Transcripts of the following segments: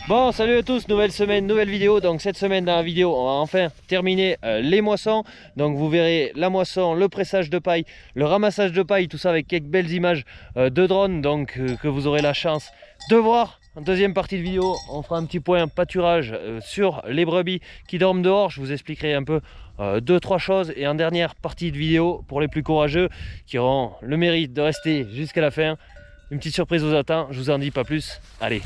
Bon, salut à tous, nouvelle semaine, nouvelle vidéo. Donc cette semaine dans la vidéo, on va enfin terminer les moissons. Donc vous verrez la moisson, le pressage de paille, le ramassage de paille, tout ça avec quelques belles images de drone que vous aurez la chance de voir. En deuxième partie de vidéo, on fera un petit point pâturage sur les brebis qui dorment dehors. Je vous expliquerai un peu deux, trois choses. Et en dernière partie de vidéo, pour les plus courageux qui auront le mérite de rester jusqu'à la fin, une petite surprise vous attend. Je vous en dis pas plus. Allez.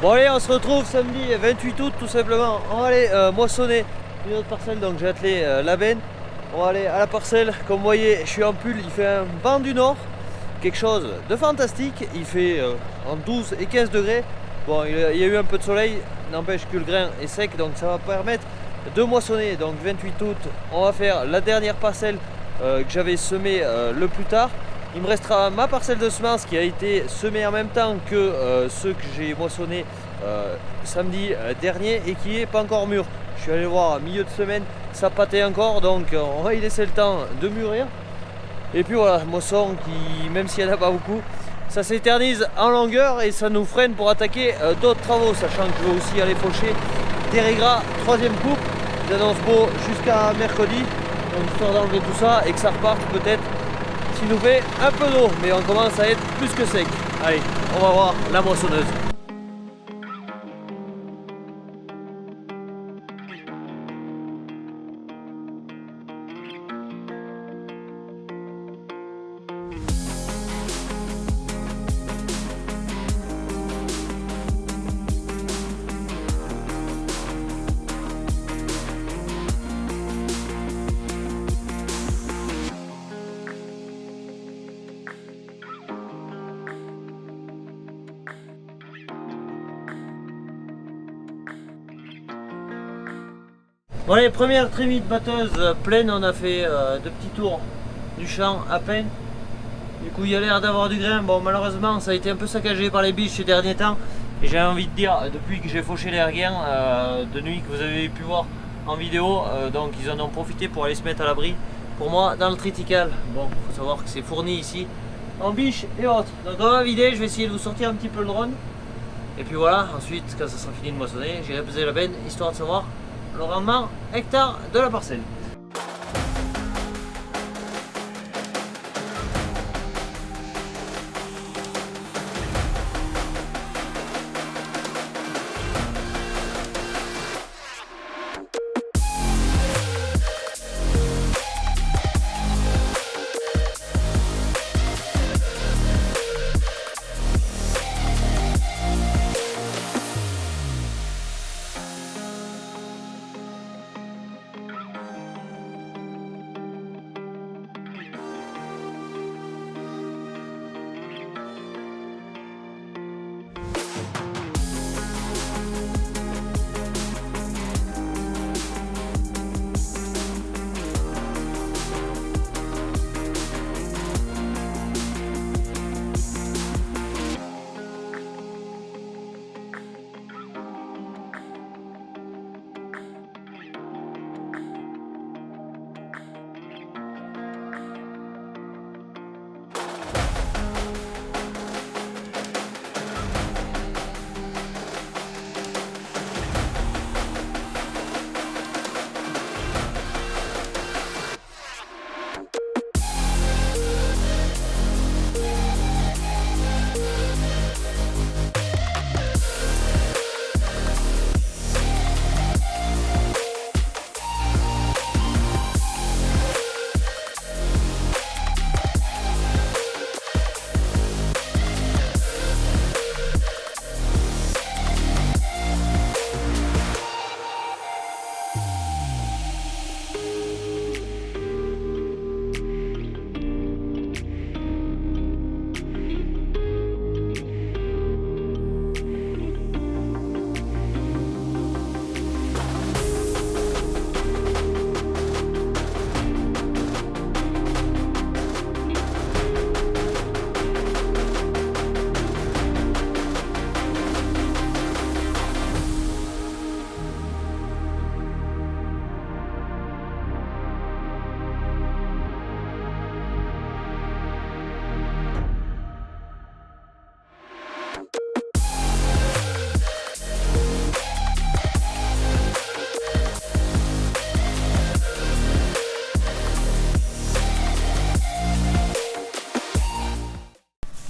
Bon allez, on se retrouve samedi 28 août tout simplement. On va aller moissonner une autre parcelle, donc j'ai attelé la benne. On va aller à la parcelle. Comme vous voyez, je suis en pull, il fait un vent du nord, quelque chose de fantastique. Il fait entre 12 et 15 degrés. Bon, il y a eu un peu de soleil, n'empêche que le grain est sec, donc ça va permettre de moissonner. Donc 28 août, on va faire la dernière parcelle que j'avais semée le plus tard. Il me restera ma parcelle de semences qui a été semée en même temps que ceux que j'ai moissonnés samedi dernier et qui n'est pas encore mûr. Je suis allé voir milieu de semaine, ça pâtait encore, donc on va y laisser le temps de mûrir. Et puis voilà, moisson qui, même s'il n'y en a pas beaucoup, ça s'éternise en longueur et ça nous freine pour attaquer d'autres travaux, sachant que je vais aussi aller faucher des régras, troisième coupe. J'annonce beau jusqu'à mercredi, donc histoire d'enlever tout ça et que ça reparte peut-être. Qui nous fait un peu d'eau, mais on commence à être plus que sec. Allez, on va voir la moissonneuse. Bon les premières trémie de batteuse pleine, on a fait deux petits tours du champ à peine. Du coup il y a l'air d'avoir du grain. Bon malheureusement ça a été un peu saccagé par les biches ces derniers temps. Et j'ai envie de dire, depuis que j'ai fauché les regains de nuit que vous avez pu voir en vidéo, donc ils en ont profité pour aller se mettre à l'abri. Pour moi dans le tritical, bon faut savoir que c'est fourni ici en biches et autres. Donc on va vider, je vais essayer de vous sortir un petit peu le drone. Et puis voilà, ensuite quand ça sera fini de moissonner, j'irai peser la benne histoire de savoir le rendement hectare de la parcelle.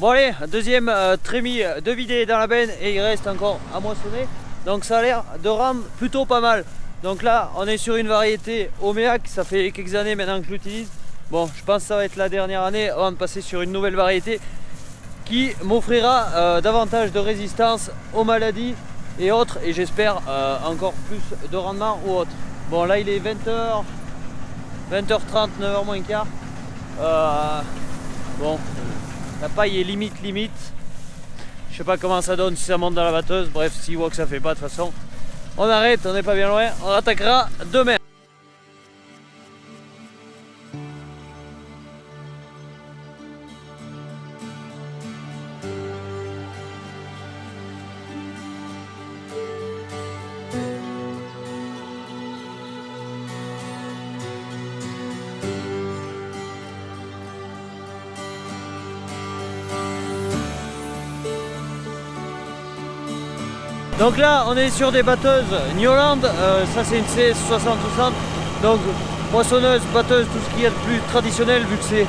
Bon allez, deuxième trémie de vidé dans la benne et il reste encore à moissonner. Donc ça a l'air de rendre plutôt pas mal. Donc là on est sur une variété Oméac, ça fait quelques années maintenant que je l'utilise. Bon, je pense que ça va être la dernière année avant de passer sur une nouvelle variété qui m'offrira davantage de résistance aux maladies et autres, et j'espère encore plus de rendement ou autre. Bon là il est 20h, 20h30, 9h moins quart. Bon, la paille est limite. Je sais pas comment ça donne si ça monte dans la batteuse. Bref, s'il voit que ça fait pas, de toute façon, on arrête, on n'est pas bien loin, on attaquera demain. Donc là on est sur des batteuses New Holland, ça c'est une CS 60-60, donc moissonneuse, batteuse, tout ce qu'il y a de plus traditionnel vu que c'est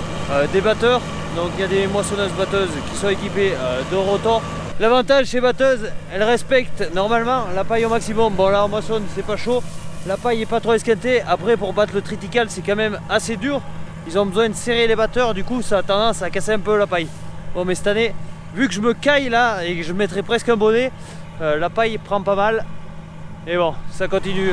des batteurs. Donc il y a des moissonneuses batteuses qui sont équipées de rotor. L'avantage chez batteuses, elles respectent normalement la paille au maximum. Bon là en moissonne c'est pas chaud, la paille est pas trop esquintée. Après pour battre le triticale c'est quand même assez dur, ils ont besoin de serrer les batteurs, du coup ça a tendance à casser un peu la paille. Bon mais cette année, vu que je me caille là et que je mettrai presque un bonnet, la paille prend pas mal et bon ça continue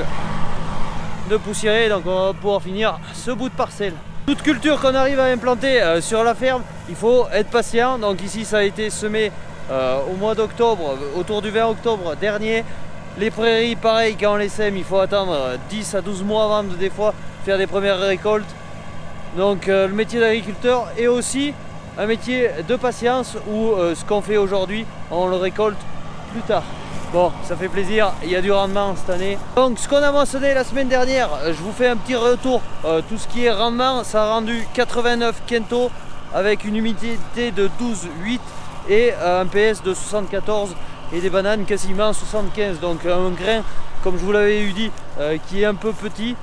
de poussiérer, donc on va pouvoir finir ce bout de parcelle. Toute culture qu'on arrive à implanter sur la ferme, il faut être patient. Donc ici ça a été semé au mois d'octobre, autour du 20 octobre dernier. Les prairies pareil, quand on les sème il faut attendre 10 à 12 mois avant de des fois faire des premières récoltes. Donc le métier d'agriculteur est aussi un métier de patience où ce qu'on fait aujourd'hui on le récolte plus tard. Bon, ça fait plaisir, il y a du rendement cette année. Donc ce qu'on a moissonné la semaine dernière, je vous fais un petit retour. Tout ce qui est rendement, ça a rendu 89 quintaux avec une humidité de 12,8 et un PS de 74 et des bananes quasiment 75. Donc un grain, comme je vous l'avais dit, qui est un peu petit.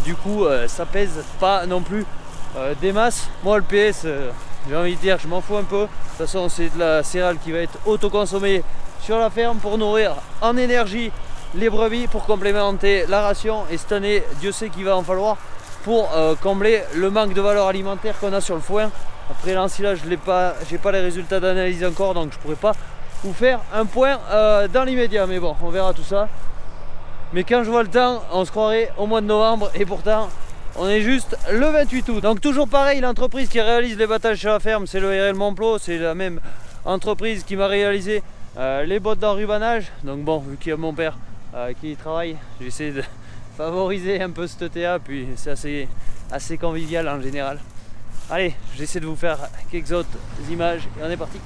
Du coup, ça pèse pas non plus des masses. Moi le PS, j'ai envie de dire, je m'en fous un peu. De toute façon, c'est de la céréale qui va être autoconsommée sur la ferme pour nourrir en énergie les brebis, pour complémenter la ration. Et cette année, Dieu sait qu'il va en falloir pour combler le manque de valeur alimentaire qu'on a sur le foin. Après l'ensilage, j'ai pas les résultats d'analyse encore, donc je pourrais pas vous faire un point dans l'immédiat. Mais bon, on verra tout ça. Mais quand je vois le temps, on se croirait au mois de novembre et pourtant on est juste le 28 août. Donc toujours pareil, l'entreprise qui réalise les battages sur la ferme, c'est le RL Montplot. C'est la même entreprise qui m'a réalisé les bottes d'enrubanage. Donc bon, vu qu'il y a mon père qui y travaille, j'essaie de favoriser un peu ce TA, puis c'est assez convivial en général. Allez, j'essaie de vous faire quelques autres images et on est parti.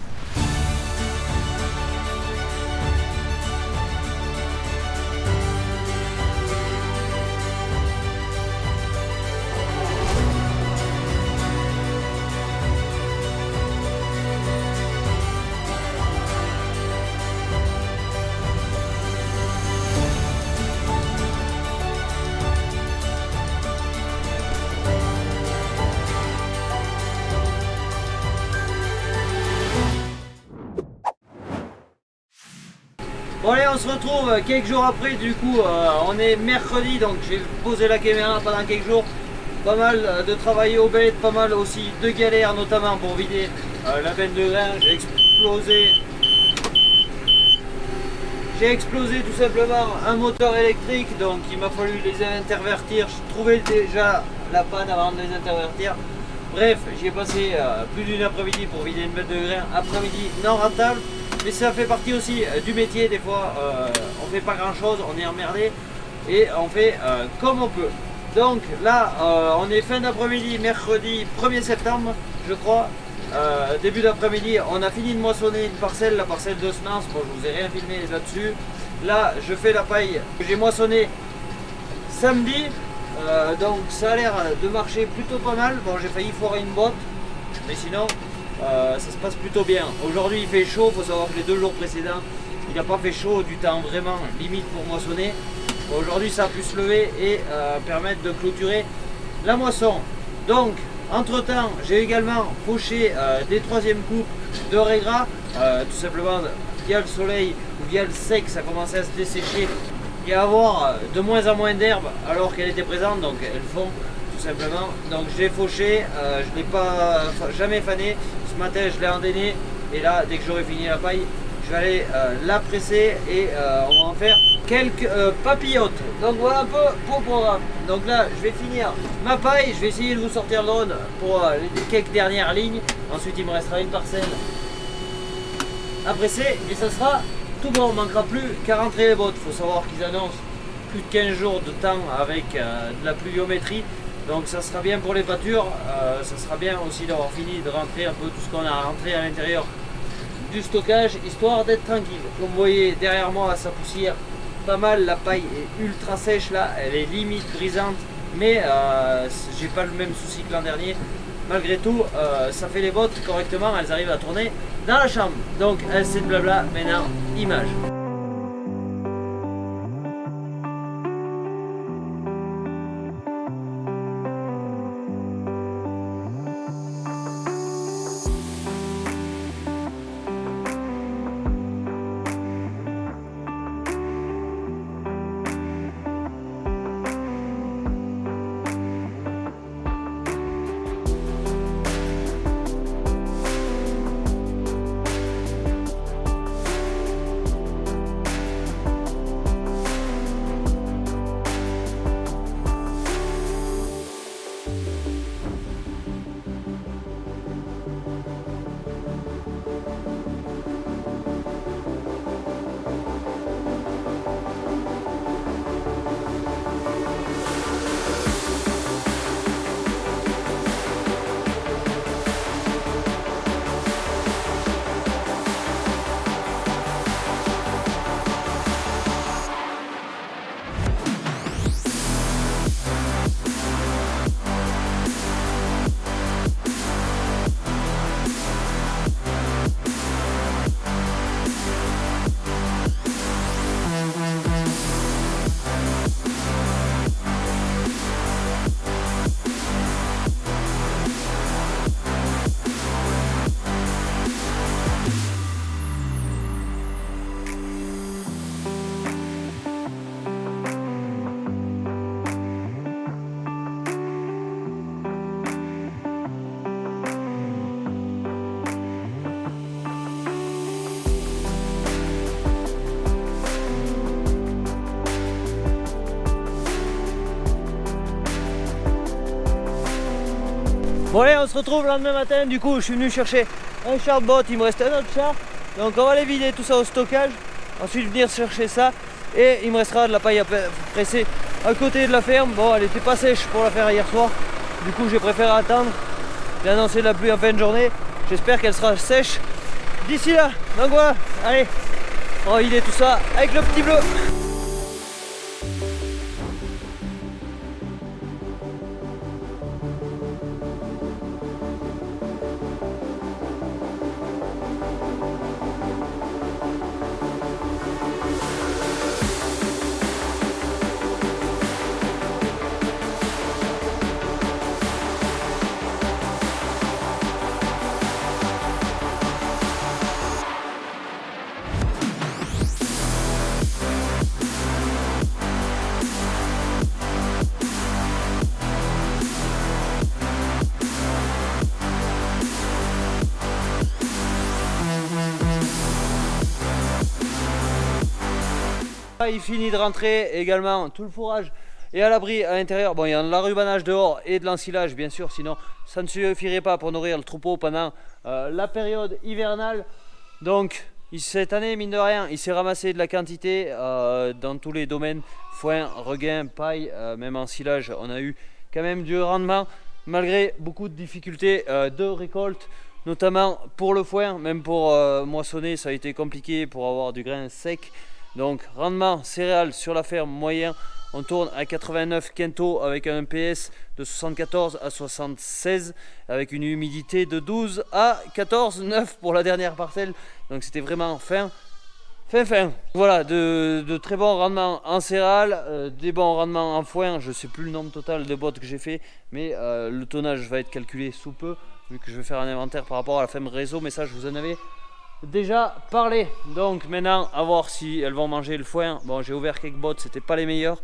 Bon allez, on se retrouve quelques jours après. Du coup on est mercredi, donc j'ai posé la caméra pendant quelques jours. Pas mal de travail aux bêtes, pas mal aussi de galères, notamment pour vider la benne de grains. J'ai explosé tout simplement un moteur électrique, donc il m'a fallu les intervertir. Je trouvais déjà la panne avant de les intervertir. Bref, j'ai passé plus d'une après-midi pour vider une benne de grains, après-midi non rentable. Mais ça fait partie aussi du métier. Des fois on fait pas grand chose, on est emmerdé et on fait comme on peut. Donc là on est fin d'après-midi, mercredi 1er septembre je crois. Début d'après-midi on a fini de moissonner une parcelle, la parcelle de semences. Bon, je vous ai rien filmé là-dessus. Là je fais la paille que j'ai moissonnée samedi. Donc ça a l'air de marcher plutôt pas mal. Bon, j'ai failli foirer une botte, mais sinon ça se passe plutôt bien. Aujourd'hui il fait chaud, il faut savoir que les 2 jours précédents il n'a pas fait chaud, du temps vraiment limite pour moissonner. Bon, aujourd'hui ça a pu se lever et permettre de clôturer la moisson. Donc Entre temps, j'ai également fauché des troisièmes coupes de régras, tout simplement via le soleil ou via le sec, ça commençait à se dessécher et à avoir de moins en moins d'herbe alors qu'elle était présente, donc elles font tout simplement. Donc je l'ai fauché, je ne l'ai pas jamais fané. Ce matin je l'ai endainé et là dès que j'aurai fini la paille, je vais aller la presser et on va en faire quelques papillotes. Donc voilà un peu pour le programme. Donc là je vais finir ma paille, je vais essayer de vous sortir le drone pour les quelques dernières lignes. Ensuite il me restera une parcelle à presser et ça sera tout bon. On ne manquera plus qu'à rentrer les bottes. Il faut savoir qu'ils annoncent plus de 15 jours de temps avec de la pluviométrie. Donc ça sera bien pour les pâtures, ça sera bien aussi d'avoir fini de rentrer un peu tout ce qu'on a rentré à l'intérieur du stockage, histoire d'être tranquille. Comme vous voyez derrière moi, ça poussière pas mal, la paille est ultra sèche là, elle est limite grisante, mais j'ai pas le même souci que l'an dernier. Malgré tout, ça fait les bottes correctement, elles arrivent à tourner dans la chambre. Donc c'est de blabla, maintenant image. Bon allez, on se retrouve le lendemain matin. Du coup je suis venu chercher un charbot, il me reste un autre char. Donc on va aller vider tout ça au stockage. Ensuite venir chercher ça. Et il me restera de la paille à presser à côté de la ferme. Bon, elle était pas sèche pour la faire hier soir. Du coup j'ai préféré attendre. J'ai annoncé la pluie en fin de journée. J'espère qu'elle sera sèche d'ici là. Donc voilà, allez, on va vider tout ça avec le petit bleu. Il finit de rentrer également, tout le fourrage est à l'abri à l'intérieur. Bon, il y a de l'enrubanage dehors et de l'ensilage bien sûr, sinon ça ne suffirait pas pour nourrir le troupeau pendant la période hivernale. Donc cette année, mine de rien, il s'est ramassé de la quantité dans tous les domaines, foin, regain, paille, même ensilage. On a eu quand même du rendement malgré beaucoup de difficultés de récolte, notamment pour le foin. Même pour moissonner, ça a été compliqué pour avoir du grain sec. Donc rendement céréales sur la ferme moyen, on tourne à 89 quintaux avec un PS de 74 à 76 avec une humidité de 12 à 14, 9 pour la dernière parcelle. Donc c'était vraiment fin. fin. Voilà, de très bons rendements en céréales, des bons rendements en foin. Je sais plus le nombre total de bottes que j'ai fait, mais le tonnage va être calculé sous peu, vu que je vais faire un inventaire par rapport à la ferme réseau, mais ça je vous en avais déjà parlé. Donc maintenant, à voir si elles vont manger le foin. Bon, j'ai ouvert quelques bottes, c'était pas les meilleures.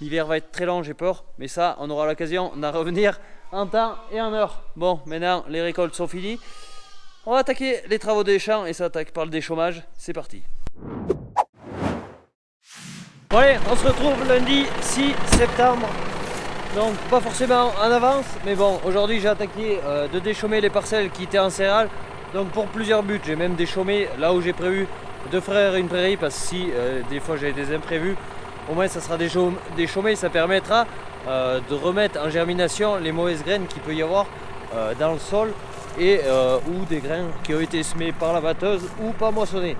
L'hiver va être très long, j'ai peur, mais ça, on aura l'occasion d'en revenir en temps et en heure. Bon, maintenant, les récoltes sont finies. On va attaquer les travaux des champs et ça attaque par le déchômage. C'est parti. Bon allez, on se retrouve lundi 6 septembre. Donc pas forcément en avance, mais bon, aujourd'hui j'ai attaqué de déchaumer les parcelles qui étaient en céréales. Donc pour plusieurs buts, j'ai même déchaumé là où j'ai prévu 2 frères et une prairie, parce que si des fois j'ai des imprévus, au moins ça sera déchaumé, ça permettra de remettre en germination les mauvaises graines qu'il peut y avoir dans le sol et ou des grains qui ont été semés par la batteuse ou pas moissonnés.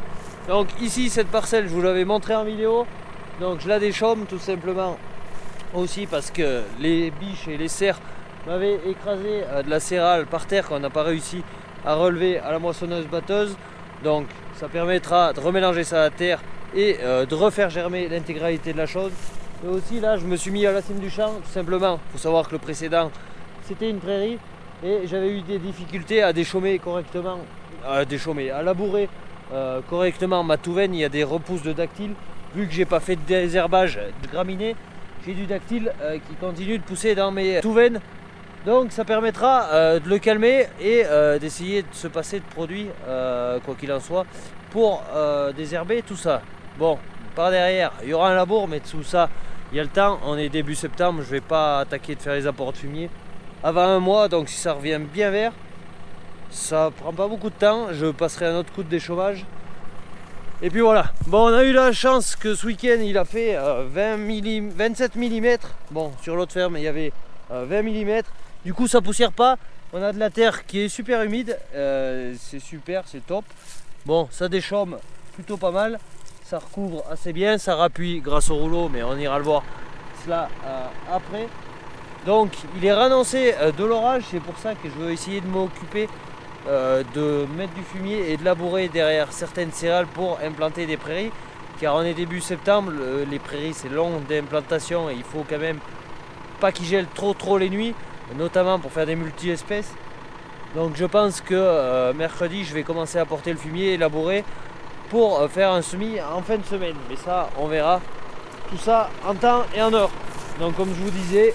Donc ici cette parcelle, je vous l'avais montré en vidéo, donc je la déchaume tout simplement aussi parce que les biches et les cerfs m'avaient écrasé de la céréale par terre qu'on n'a pas réussi à relever à la moissonneuse batteuse. Donc ça permettra de remélanger ça à la terre et de refaire germer l'intégralité de la chose. Et aussi là je me suis mis à la cime du champ tout simplement. Il faut savoir que le précédent c'était une prairie et j'avais eu des difficultés à déchaumer correctement, à labourer correctement ma touvaine. Il y a des repousses de dactyles. Vu que j'ai pas fait de désherbage de graminées, j'ai du dactyle qui continue de pousser dans mes touvaines. Donc ça permettra de le calmer et d'essayer de se passer de produits, quoi qu'il en soit, pour désherber tout ça. Bon, par derrière, il y aura un labour, mais tout ça, il y a le temps. On est début septembre, je ne vais pas attaquer de faire les apports de fumier avant un mois. Donc si ça revient bien vert, ça prend pas beaucoup de temps. Je passerai un autre coup de déchauffage. Et puis voilà. Bon, on a eu la chance que ce week-end, il a fait 27 mm. Bon, sur l'autre ferme, il y avait 20 mm. Du coup, ça poussière pas. On a de la terre qui est super humide. C'est super, c'est top. Bon, ça déchaume plutôt pas mal. Ça recouvre assez bien. Ça rappuie grâce au rouleau, mais on ira le voir cela après. Donc, il est renoncé de l'orage. C'est pour ça que je veux essayer de m'occuper de mettre du fumier et de labourer derrière certaines céréales pour implanter des prairies. Car on est début septembre. Les prairies, c'est long d'implantation et il faut quand même pas qu'ils gèlent trop les nuits, notamment pour faire des multi-espèces. Donc je pense que mercredi je vais commencer à porter le fumier et labourer pour faire un semis en fin de semaine, mais ça on verra tout ça en temps et en heure. Donc comme je vous disais,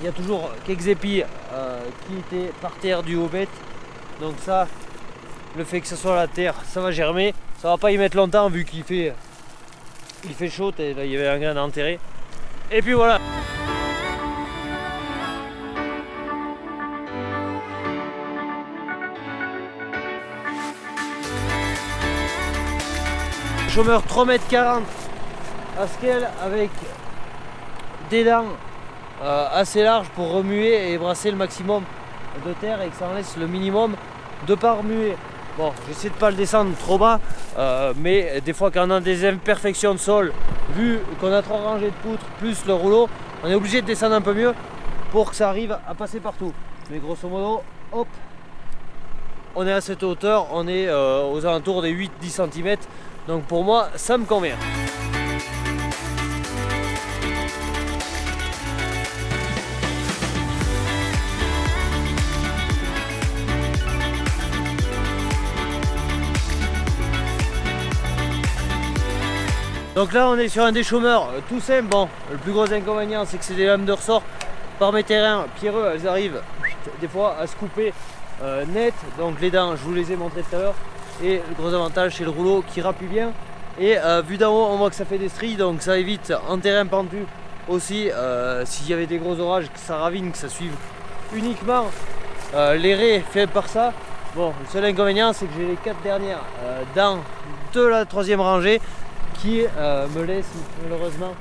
il y a toujours quelques épis qui étaient par terre du aux bêtes, donc ça, le fait que ce soit la terre, ça va germer, ça va pas y mettre longtemps vu qu'il fait chaud et là il y avait un grain à enterrer. Et puis voilà. Chômeur 3,40 m à scale avec des dents assez larges pour remuer et brasser le maximum de terre et que ça en laisse le minimum de pas remuer. Bon, j'essaie de pas le descendre trop bas, mais des fois quand on a des imperfections de sol, vu qu'on a 3 rangées de poutres plus le rouleau, on est obligé de descendre un peu mieux pour que ça arrive à passer partout. Mais grosso modo, hop, on est à cette hauteur, on est aux alentours des 8-10 cm. Donc pour moi, ça me convient. Donc là, on est sur un déchaumeur tout simple. Bon, le plus gros inconvénient, c'est que c'est des lames de ressort. Par mes terrains pierreux, elles arrivent des fois à se couper net. Donc les dents, je vous les ai montrées tout à l'heure. Et le gros avantage, c'est le rouleau qui rappuie bien. Et vu d'en haut, on voit que ça fait des stries, donc ça évite en terrain pentu aussi, s'il y avait des gros orages, que ça ravine, que ça suive uniquement les raies faites par ça. Bon, le seul inconvénient, c'est que j'ai les 4 dernières dents de la 3e rangée qui me laissent malheureusement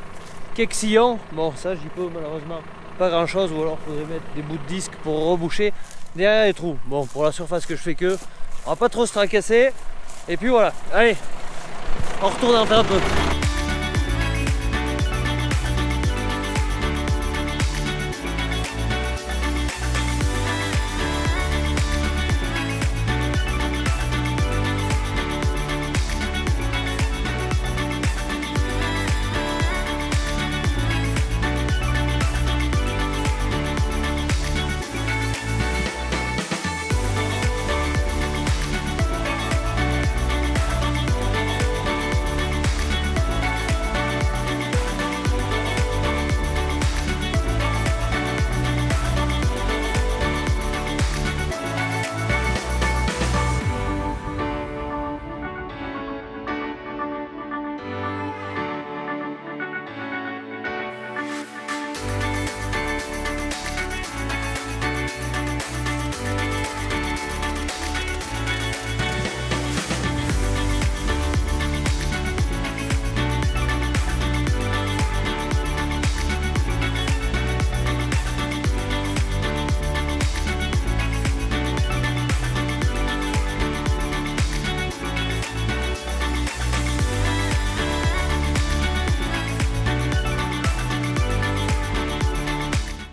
quelques sillons. Bon, ça, j'y peux malheureusement pas grand chose, ou alors il faudrait mettre des bouts de disque pour reboucher derrière les trous. Bon, pour la surface que je fais que, on va pas trop se tracasser. Et puis voilà, allez, on retourne en faire un peu.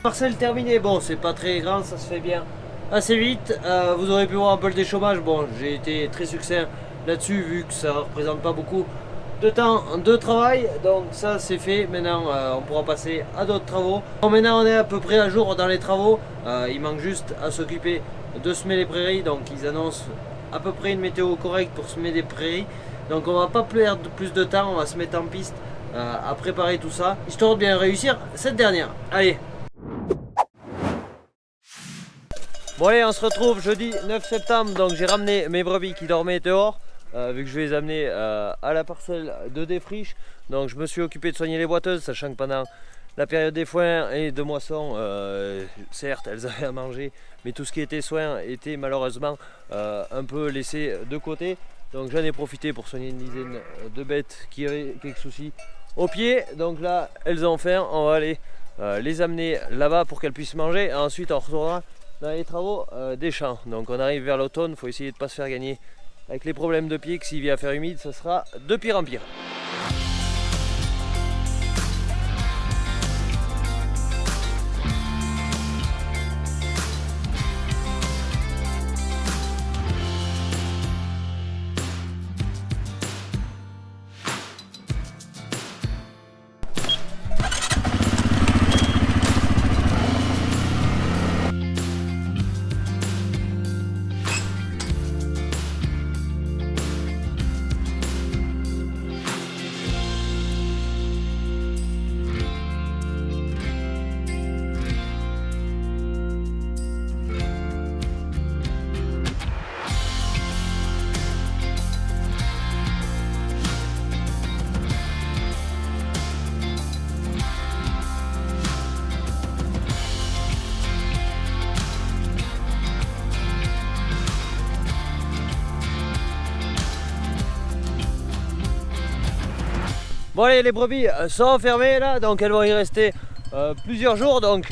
Parcelle terminée, bon c'est pas très grand, ça se fait bien assez vite. Vous aurez pu voir un peu le déchômage, bon j'ai été très succinct là-dessus vu que ça représente pas beaucoup de temps de travail, donc ça c'est fait. Maintenant on pourra passer à d'autres travaux. Bon, maintenant on est à peu près à jour dans les travaux, il manque juste à s'occuper de semer les prairies, donc ils annoncent à peu près une météo correcte pour semer des prairies, donc on va pas perdre plus de temps, on va se mettre en piste à préparer tout ça, histoire de bien réussir cette dernière. Allez. Bon allez, on se retrouve jeudi 9 septembre, donc j'ai ramené mes brebis qui dormaient dehors, vu que je vais les amener à la parcelle de défriche. Donc je me suis occupé de soigner les boiteuses, sachant que pendant la période des foins et de moisson, certes elles avaient à manger, mais tout ce qui était soin était malheureusement un peu laissé de côté. Donc j'en ai profité pour soigner une dizaine de bêtes qui avaient quelques soucis au pied. Donc là elles ont faim, on va aller les amener là-bas pour qu'elles puissent manger. Et ensuite on retournera dans les travaux des champs. Donc on arrive vers l'automne, il faut essayer de ne pas se faire gagner avec les problèmes de pied, que s'il vient à faire humide, ça sera de pire en pire. Bon allez, les brebis sont enfermées là, donc elles vont y rester plusieurs jours. Donc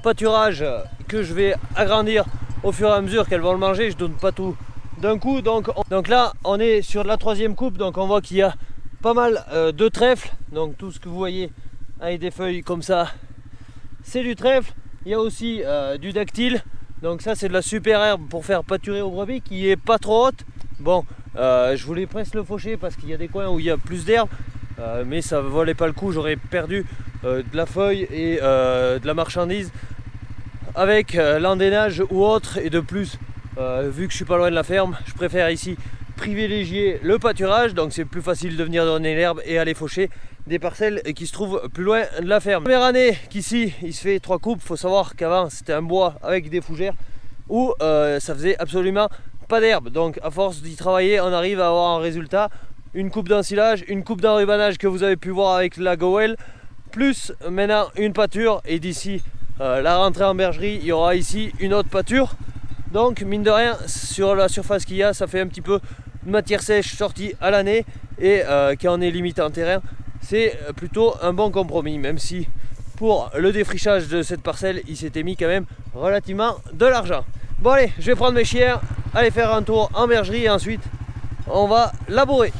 pâturage que je vais agrandir au fur et à mesure qu'elles vont le manger, je donne pas tout d'un coup. Donc là on est sur la troisième coupe, donc on voit qu'il y a pas mal de trèfle. Donc tout ce que vous voyez avec des feuilles comme ça, c'est du trèfle. Il y a aussi du dactyle, donc ça c'est de la super herbe pour faire pâturer aux brebis, qui est pas trop haute. Bon, je voulais presque le faucher parce qu'il y a des coins où il y a plus d'herbe. Mais ça ne valait pas le coup, j'aurais perdu de la feuille et de la marchandise avec l'endénage ou autre. Et de plus, vu que je suis pas loin de la ferme, je préfère ici privilégier le pâturage, donc c'est plus facile de venir donner l'herbe et aller faucher des parcelles qui se trouvent plus loin de la ferme. Première année qu'ici il se fait 3 coupes, il faut savoir qu'avant c'était un bois avec des fougères où ça faisait absolument pas d'herbe. Donc à force d'y travailler, on arrive à avoir un résultat. Une coupe d'ensilage, une coupe d'enrubanage que vous avez pu voir avec la Goel, plus maintenant une pâture, et d'ici la rentrée en bergerie, il y aura ici une autre pâture. Donc mine de rien, sur la surface qu'il y a, ça fait un petit peu de matière sèche sortie à l'année, et quand on est limité en terrain, c'est plutôt un bon compromis, même si pour le défrichage de cette parcelle, il s'était mis quand même relativement de l'argent. Bon allez, je vais prendre mes chiens, aller faire un tour en bergerie et ensuite on va labourer.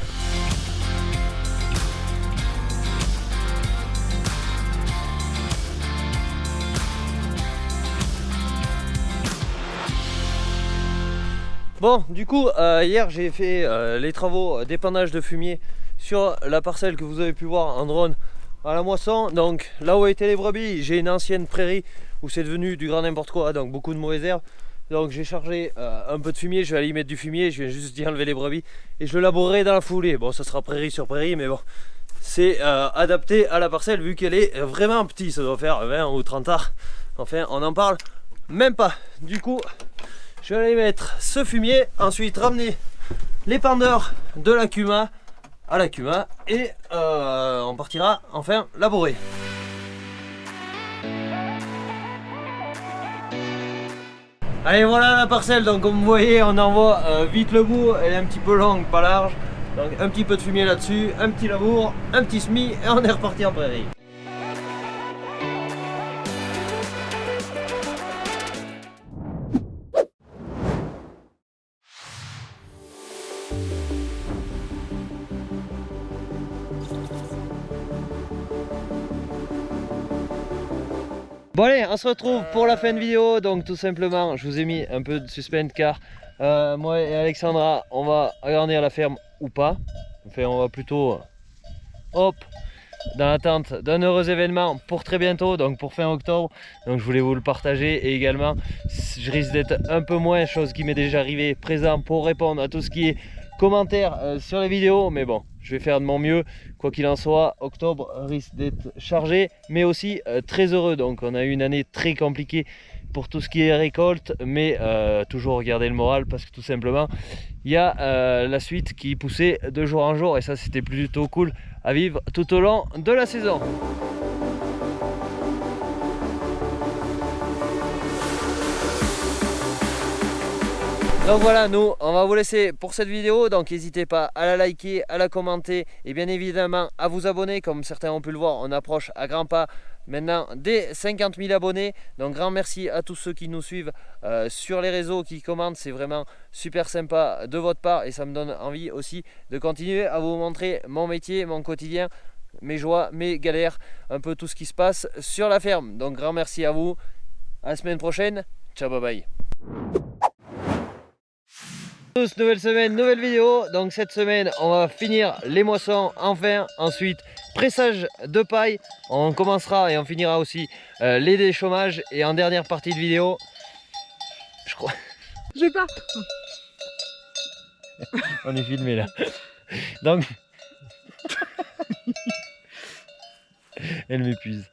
Bon, du coup, hier j'ai fait les travaux d'épandage de fumier sur la parcelle que vous avez pu voir en drone à la moisson. Donc là où étaient les brebis, j'ai une ancienne prairie où c'est devenu du grand n'importe quoi, donc beaucoup de mauvaises herbes. Donc j'ai chargé un peu de fumier, je vais aller y mettre du fumier, je viens juste d'y enlever les brebis et je le labourerai dans la foulée. Bon, ça sera prairie sur prairie, mais bon, c'est adapté à la parcelle vu qu'elle est vraiment petite, ça doit faire 20 ou 30 arts. Enfin, on n'en parle même pas. Du coup, je vais aller mettre ce fumier, ensuite ramener l'épandeur de la Cuma à la Cuma et on partira enfin labourer. Allez, voilà la parcelle, donc comme vous voyez on en voit vite le bout, elle est un petit peu longue, pas large. Donc un petit peu de fumier là-dessus, un petit labour, un petit semis et on est reparti en prairie. Bon allez, on se retrouve pour la fin de vidéo. Donc tout simplement, je vous ai mis un peu de suspense car moi et Alexandra, on va agrandir la ferme ou pas. Enfin, on va plutôt, hop, dans l'attente d'un heureux événement pour très bientôt, donc pour fin octobre. Donc je voulais vous le partager et également, je risque d'être un peu moins, chose qui m'est déjà arrivé, présent pour répondre à tout ce qui est commentaires sur les vidéos. Mais bon, je vais faire de mon mieux. Quoi qu'il en soit, octobre risque d'être chargé, mais aussi très heureux. Donc on a eu une année très compliquée pour tout ce qui est récolte, mais toujours garder le moral parce que tout simplement, il y a la suite qui poussait de jour en jour et ça c'était plutôt cool à vivre tout au long de la saison. Donc voilà, nous on va vous laisser pour cette vidéo, donc n'hésitez pas à la liker, à la commenter et bien évidemment à vous abonner. Comme certains ont pu le voir, on approche à grands pas maintenant des 50 000 abonnés. Donc grand merci à tous ceux qui nous suivent sur les réseaux, qui commentent, c'est vraiment super sympa de votre part et ça me donne envie aussi de continuer à vous montrer mon métier, mon quotidien, mes joies, mes galères, un peu tout ce qui se passe sur la ferme. Donc grand merci à vous, à la semaine prochaine, ciao bye bye. Nouvelle semaine, nouvelle vidéo. Donc cette semaine on va finir les moissons enfin, ensuite pressage de paille, on commencera et on finira aussi les déchômages et en dernière partie de vidéo je crois j'ai pas on est filmé là donc elle m'épuise.